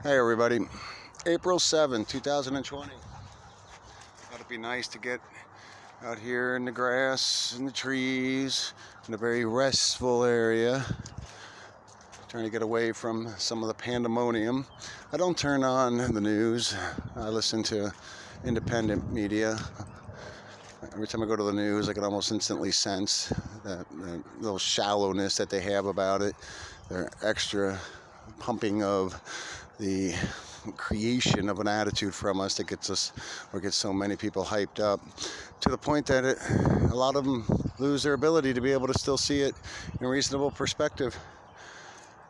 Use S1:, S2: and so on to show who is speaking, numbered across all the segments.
S1: Hey everybody, April 7th, 2020. Thought it'd be nice to get out here in the grass and the trees in a very restful area. Trying to get away from some of the pandemonium. I don't turn on the news. I listen to independent media. Every time I go to the news, I can almost instantly sense that little shallowness that they have about it. Their extra pumping of the creation of an attitude from us that gets us, or gets so many people hyped up to the point that a lot of them lose their ability to be able to still see it in reasonable perspective.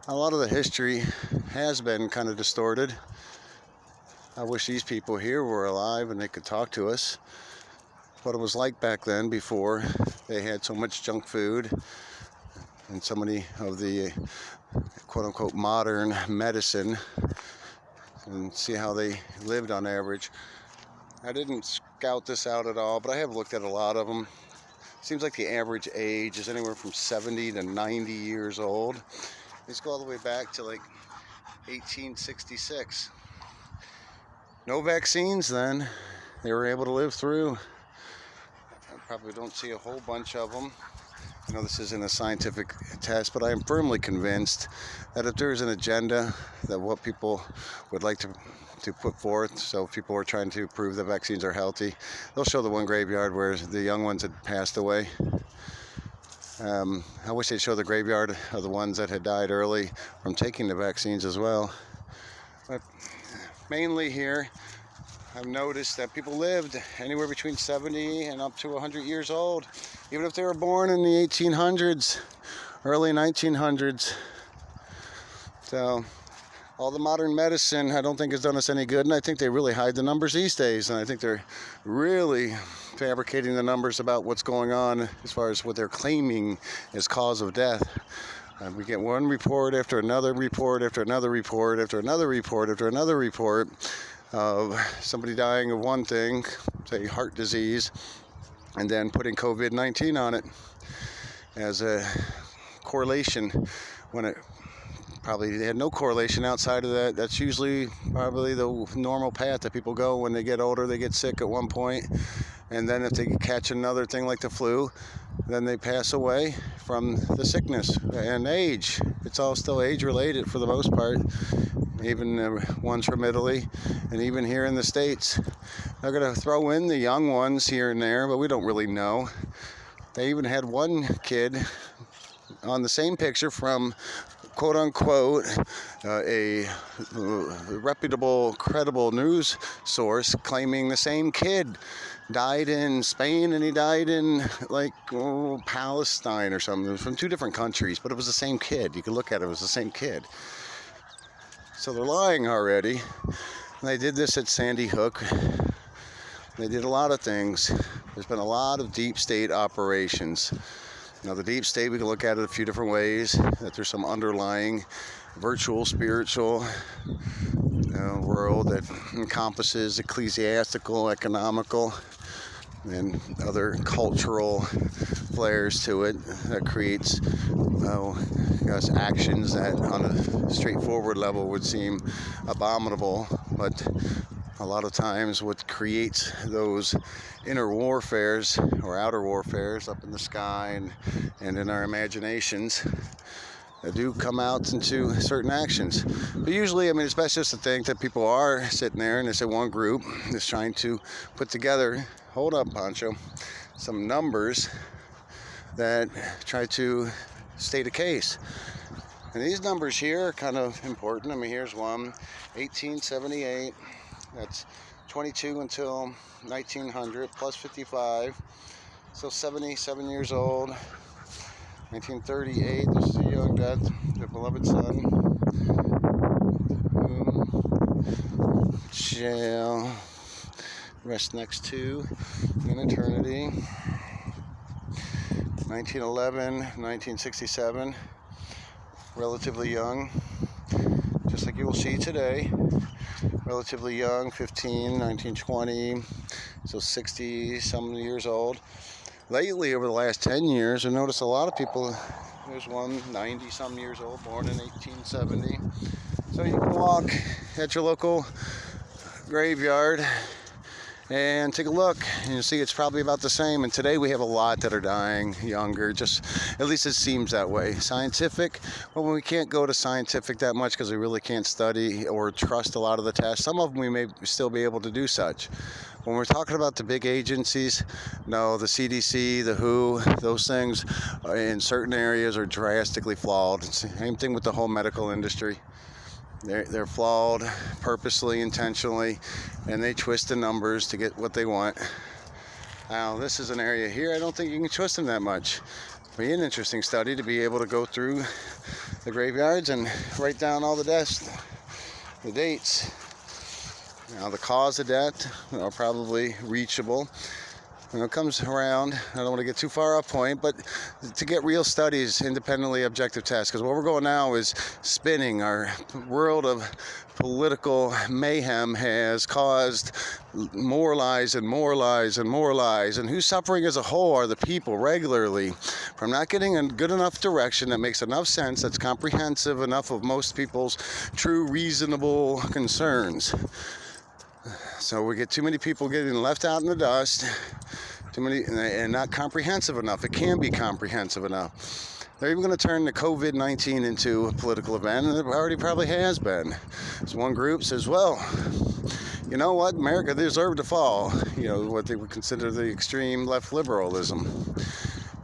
S1: A lot of the history has been kind of distorted. I wish these people here were alive and they could talk to us. What it was like back then before they had so much junk food and so many of the quote-unquote modern medicine, and see how they lived on average. I didn't scout this out at all, but I have looked at a lot of them. Seems like the average age is anywhere from 70 to 90 years old. Let's go all the way back to like 1866. No vaccines then. They were able to live through. I probably don't see a whole bunch of them. I know this isn't a scientific test, but I am firmly convinced that if there's an agenda that what people would like to put forth, so if people are trying to prove that vaccines are healthy, they'll show the one graveyard where the young ones had passed away. I wish they'd show the graveyard of the ones that had died early from taking the vaccines as well. But mainly here, I've noticed that people lived anywhere between 70 and up to 100 years old, even if they were born in the 1800s, early 1900s. So all the modern medicine I don't think has done us any good, and I think they really hide the numbers these days, and I think they're really fabricating the numbers about what's going on as far as what they're claiming is cause of death. We get one report after another report after another report after another report after another report of somebody dying of one thing, say heart disease, and then putting COVID-19 on it as a correlation when it probably had no correlation outside of that. That's usually probably the normal path that people go when they get older. They get sick at one point, and then if they catch another thing like the flu, then they pass away from the sickness and age. It's all still age related for the most part. Even ones from Italy, and even here in the States. They're going to throw in the young ones here and there, but we don't really know. They even had one kid on the same picture from quote-unquote a reputable, credible news source claiming the same kid died in Spain and he died in like Palestine or something. It was from two different countries, but it was the same kid. You could look at it, it was the same kid. So they're lying already. They did this at Sandy Hook. They did a lot of things. There's been a lot of deep state operations. Now the deep state, we can look at it a few different ways, that there's some underlying virtual, spiritual world that encompasses ecclesiastical, economical, and other cultural flares to it that creates actions that on a straightforward level would seem abominable, but a lot of times what creates those inner warfares or outer warfares up in the sky and in our imaginations do come out into certain actions. But usually, I mean, it's best just to think that people are sitting there and they say one group is trying to put together, hold up, Pancho, some numbers that try to state a case. And these numbers here are kind of important. I mean, here's one, 1878, that's 22 until 1900, plus 55, so 77 years old. 1938, this is a young death, their beloved son, shall rest next to in eternity. 1911, 1967, relatively young, just like you will see today. Relatively young, 15, 19, 20, so 60 some years old. Lately, over the last 10 years, I noticed a lot of people There's one 90-some years old, born in 1870. So you can walk at your local graveyard and take a look, and you'll see it's probably about the same. And today we have a lot that are dying younger, just at least it seems that way. Scientific, well, we can't go to scientific that much because we really can't study or trust a lot of the tests. Some of them we may still be able to do such. When we're talking about the big agencies, no, the CDC, the WHO, those things in certain areas are drastically flawed. Same thing with the whole medical industry. They're flawed purposely, intentionally, and they twist the numbers to get what they want. Now, this is an area here, I don't think you can twist them that much. It'll be an interesting study to be able to go through the graveyards and write down all the deaths, the dates. Now, the cause of death are probably reachable. When it comes around, I don't want to get too far off point, but to get real studies, independently objective tests, because where we're going now is spinning. Our world of political mayhem has caused more lies and more lies and more lies, and who's suffering as a whole are the people regularly from not getting a good enough direction that makes enough sense, that's comprehensive enough of most people's true reasonable concerns. So we get too many people getting left out in the dust, too many, and not comprehensive enough. It can be comprehensive enough. They're even going to turn the COVID-19 into a political event, and it already probably has been. So one group says, well, you know what, America deserved to fall. You know, what they would consider the extreme left liberalism.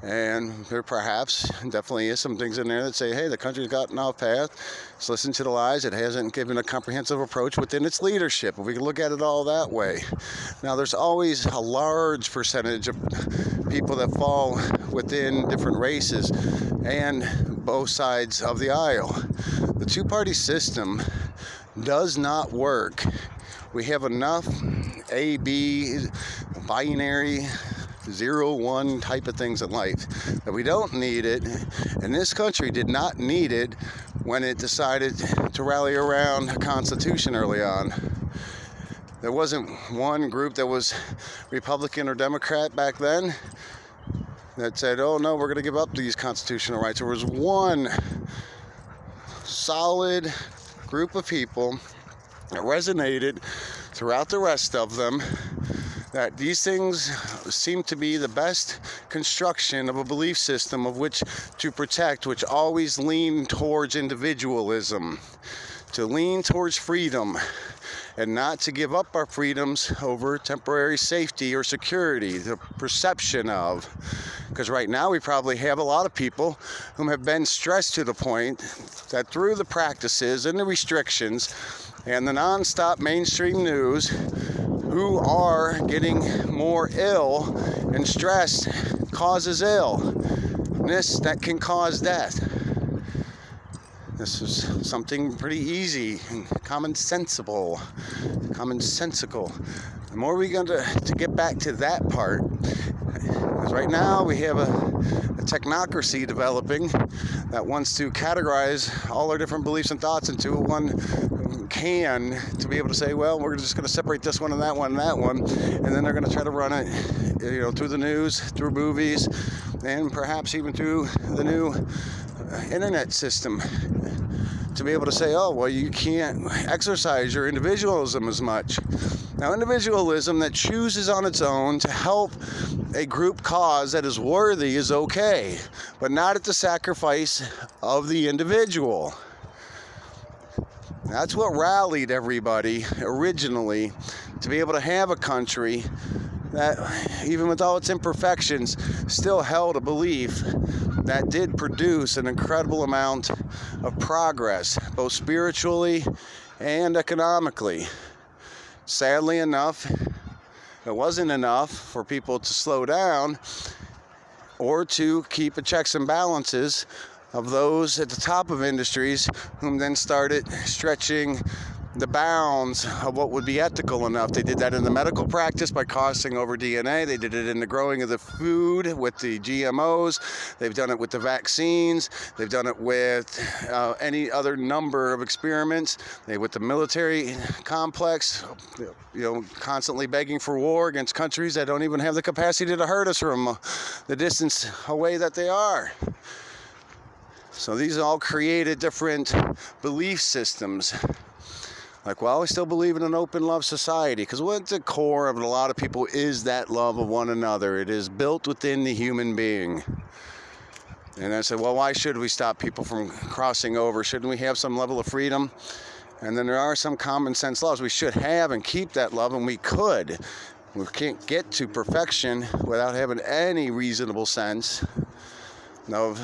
S1: And there perhaps definitely is some things in there that say, hey, the country's gotten off path. Let's listen to the lies. It hasn't given a comprehensive approach within its leadership. If we can look at it all that way. Now, there's always a large percentage of people that fall within different races and both sides of the aisle. The two-party system does not work. We have enough A, B, binary, 0-1 type of things in life that we don't need it, and this country did not need it when it decided to rally around a constitution early on. There wasn't one group that was Republican or Democrat back then that said, oh no, we're going to give up these constitutional rights. There was one solid group of people that resonated throughout the rest of them, that these things seem to be the best construction of a belief system of which to protect, which always lean towards individualism, to lean towards freedom, and not to give up our freedoms over temporary safety or security, the perception of. Because right now we probably have a lot of people who have been stressed to the point that through the practices and the restrictions and the nonstop mainstream news, who are getting more ill, and stress causes illness that can cause death. This is something pretty easy and commonsensical. The more we're going to get back to that part, because right now we have a technocracy developing that wants to categorize all our different beliefs and thoughts into one can, to be able to say, well, we're just going to separate this one and that one and that one, and then they're going to try to run it, you know, through the news, through movies, and perhaps even through the new internet system, to be able to say, oh, well, you can't exercise your individualism as much. Now, individualism that chooses on its own to help a group cause that is worthy is okay, but not at the sacrifice of the individual. That's what rallied everybody originally to be able to have a country that, even with all its imperfections, still held a belief that did produce an incredible amount of progress, both spiritually and economically. Sadly enough, it wasn't enough for people to slow down or to keep a checks and balances of those at the top of industries, whom then started stretching the bounds of what would be ethical enough. They did that in the medical practice by crossing over DNA. They did it in the growing of the food with the GMOs. They've done it with the vaccines. They've done it with any other number of experiments. With the military complex, you know, constantly begging for war against countries that don't even have the capacity to hurt us from the distance away that they are. So these all created different belief systems. Like, well, I still believe in an open love society, because what's the core of a lot of people is that love of one another. It is built within the human being. And I said, well, why should we stop people from crossing over? Shouldn't we have some level of freedom? And then there are some common sense laws we should have and keep that love, and we could. We can't get to perfection without having any reasonable sense of,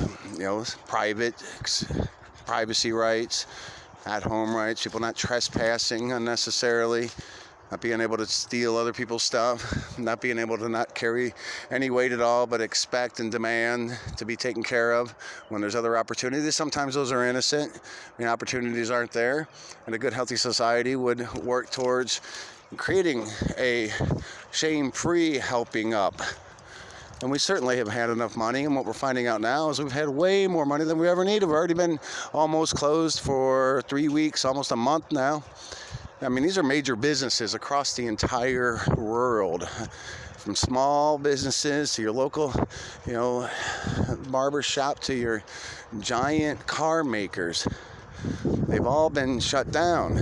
S1: privacy rights, at-home rights, people not trespassing unnecessarily, not being able to steal other people's stuff, not being able to not carry any weight at all, but expect and demand to be taken care of when there's other opportunities. Sometimes those are innocent. Opportunities aren't there. And a good, healthy society would work towards creating a shame-free helping up. And we certainly have had enough money, and what we're finding out now is we've had way more money than we ever need. We've already been almost closed for 3 weeks, almost a month now. These are major businesses across the entire world, from small businesses to your local, barber shop to your giant car makers. They've all been shut down.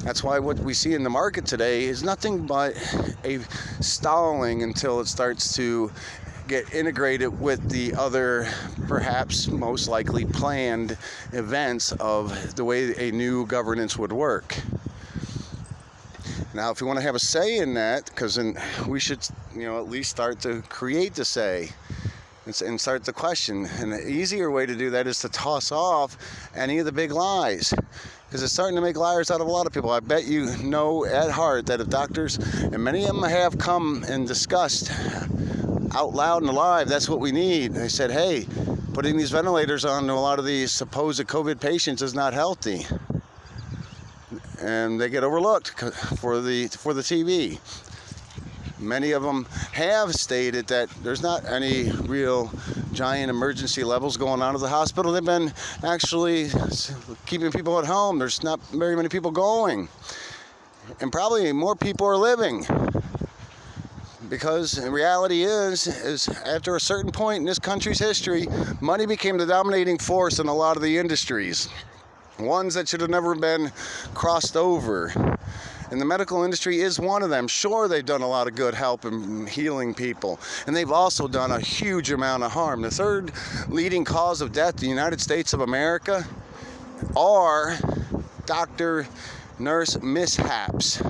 S1: That's why what we see in the market today is nothing but a stalling until it starts to get integrated with the other, perhaps most likely planned events of the way a new governance would work. Now, if you want to have a say in that, because we should, at least start to create the say and start the question. And the easier way to do that is to toss off any of the big lies, because it's starting to make liars out of a lot of people. I bet you know at heart that if doctors, and many of them have come and discussed out loud and alive, that's what we need. They said, hey, putting these ventilators on to a lot of these supposed COVID patients is not healthy. And they get overlooked for the TV. Many of them have stated that there's not any real giant emergency levels going on at the hospital. They've been actually keeping people at home. There's not very many people going. And probably more people are living. Because the reality is after a certain point in this country's history, money became the dominating force in a lot of the industries. Ones that should have never been crossed over. And the medical industry is one of them. Sure, they've done a lot of good help in healing people. And they've also done a huge amount of harm. The third leading cause of death in the United States of America are doctor-nurse mishaps.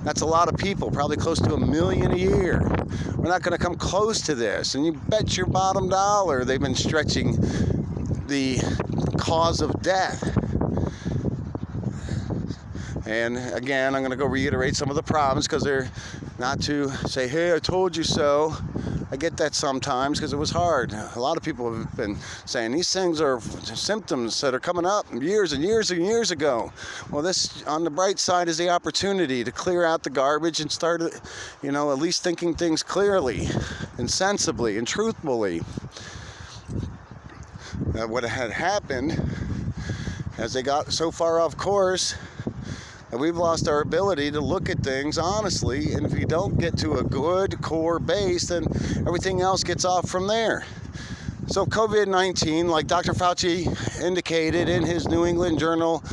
S1: That's a lot of people, probably close to 1 million a year. We're not going to come close to this. And you bet your bottom dollar they've been stretching the cause of death. And again, I'm going to go reiterate some of the problems, because they're not to say, hey, I told you so. I get that sometimes because it was hard. A lot of people have been saying these things are symptoms that are coming up years and years and years ago. Well, this, on the bright side, is the opportunity to clear out the garbage and start, at least thinking things clearly and sensibly and truthfully. What had happened as they got so far off course, that we've lost our ability to look at things honestly, and if you don't get to a good core base, then everything else gets off from there. So COVID-19, like Dr. Fauci indicated in his New England Journal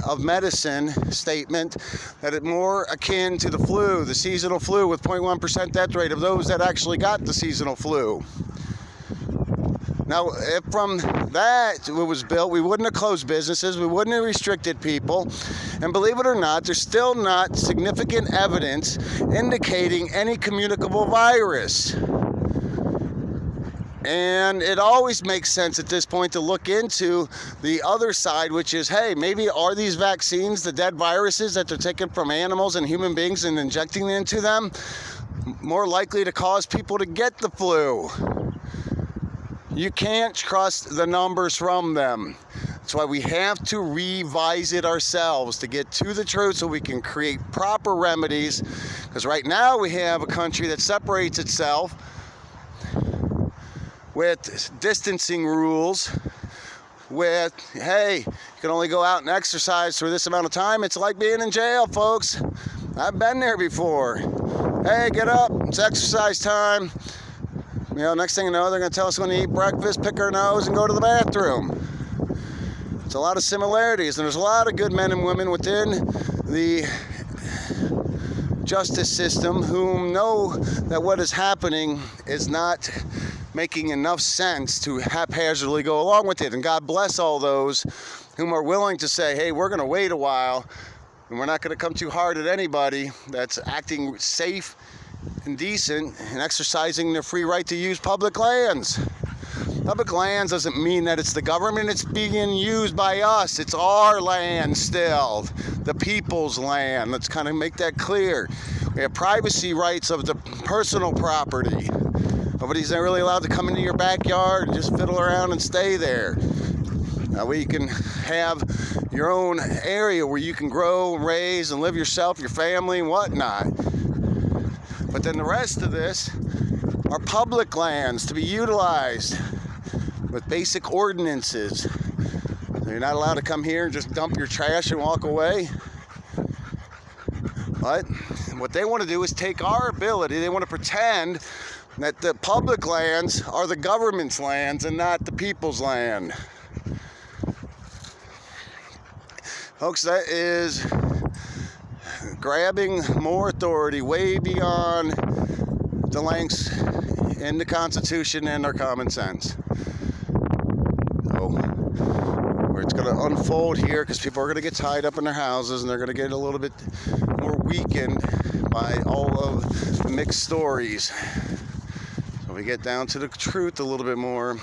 S1: of Medicine statement, that it's more akin to the flu, the seasonal flu, with 0.1% death rate of those that actually got the seasonal flu. Now, if from that it was built, we wouldn't have closed businesses, we wouldn't have restricted people, and believe it or not, there's still not significant evidence indicating any communicable virus. And it always makes sense at this point to look into the other side, which is, hey, maybe are these vaccines, the dead viruses that they're taking from animals and human beings and injecting into them, more likely to cause people to get the flu? You can't trust the numbers from them. That's why we have to revise it ourselves to get to the truth, so we can create proper remedies. Because right now we have a country that separates itself with distancing rules, with, hey, you can only go out and exercise for this amount of time. It's like being in jail, folks. I've been there before. Hey, get up, it's exercise time. Next thing you know, they're going to tell us when to eat breakfast, pick our nose, and go to the bathroom. It's a lot of similarities, and there's a lot of good men and women within the justice system who know that what is happening is not making enough sense to haphazardly go along with it. And God bless all those whom are willing to say, hey, we're going to wait a while, and we're not going to come too hard at anybody that's acting safe and decent and exercising their free right to use public lands. Public lands doesn't mean that it's the government. It's being used by us. It's our land still, the people's land. Let's kind of make that clear. We have privacy rights of the personal property. Nobody's really allowed to come into your backyard and just fiddle around and stay there. Now we can have your own area where you can grow and raise and live yourself, your family, and whatnot. But then the rest of this are public lands to be utilized with basic ordinances. So you're not allowed to come here and just dump your trash and walk away. But what they want to do is take our ability. They want to pretend that the public lands are the government's lands and not the people's land. Folks, that is grabbing more authority way beyond the lengths in the Constitution and our common sense. So, it's going to unfold here because people are going to get tied up in their houses, and they're going to get a little bit more weakened by all of the mixed stories. So we get down to the truth a little bit more,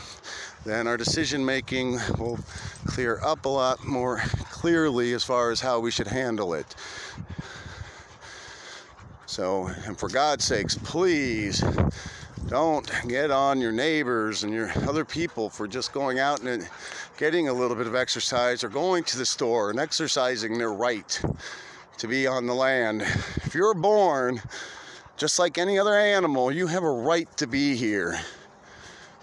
S1: then our decision making will clear up a lot more clearly as far as how we should handle it. So, and for God's sakes, please don't get on your neighbors and your other people for just going out and getting a little bit of exercise, or going to the store and exercising their right to be on the land. If you're born just like any other animal, you have a right to be here.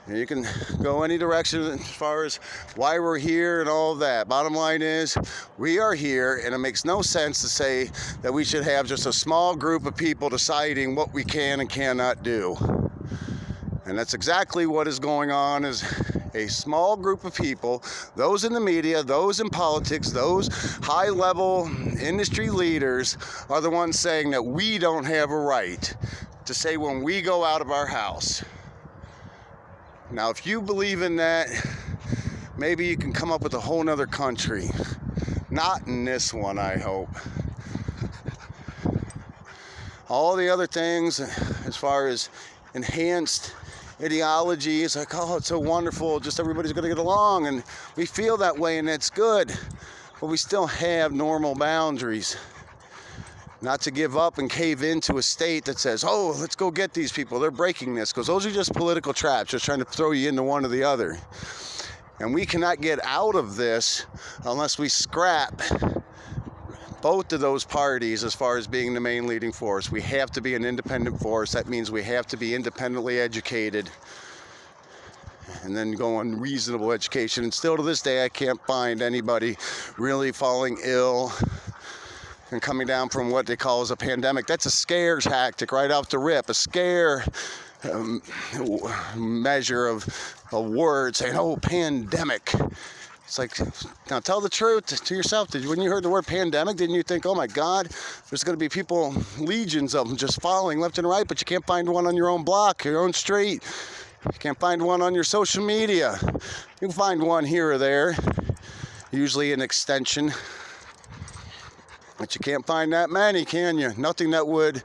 S1: And you can go any direction as far as why we're here and all of that. Bottom line is, we are here, and it makes no sense to say that we should have just a small group of people deciding what we can and cannot do. And that's exactly what is going on, is a small group of people, those in the media, those in politics, those high-level industry leaders are the ones saying that we don't have a right to say when we go out of our house. Now, if you believe in that, maybe you can come up with a whole nother country. Not in this one, I hope. All the other things, as far as enhanced ideologies, like, oh, it's so wonderful, just everybody's going to get along, and we feel that way, and that's good. But we still have normal boundaries. Not to give up and cave into a state that says, oh, let's go get these people, they're breaking this, because those are just political traps, just trying to throw you into one or the other. And we cannot get out of this unless we scrap both of those parties as far as being the main leading force. We have to be an independent force. That means we have to be independently educated and then go on reasonable education. And still to this day, I can't find anybody really falling ill and coming down from what they call as a pandemic. That's a scare tactic right off the rip, a scare measure of a word saying, oh, pandemic. It's like, now tell the truth to yourself. When you heard the word pandemic, didn't you think, oh my God, there's going to be people, legions of them just falling left and right, but you can't find one on your own block, your own street. You can't find one on your social media. You can find one here or there, usually an extension. But you can't find that many, can you? Nothing that would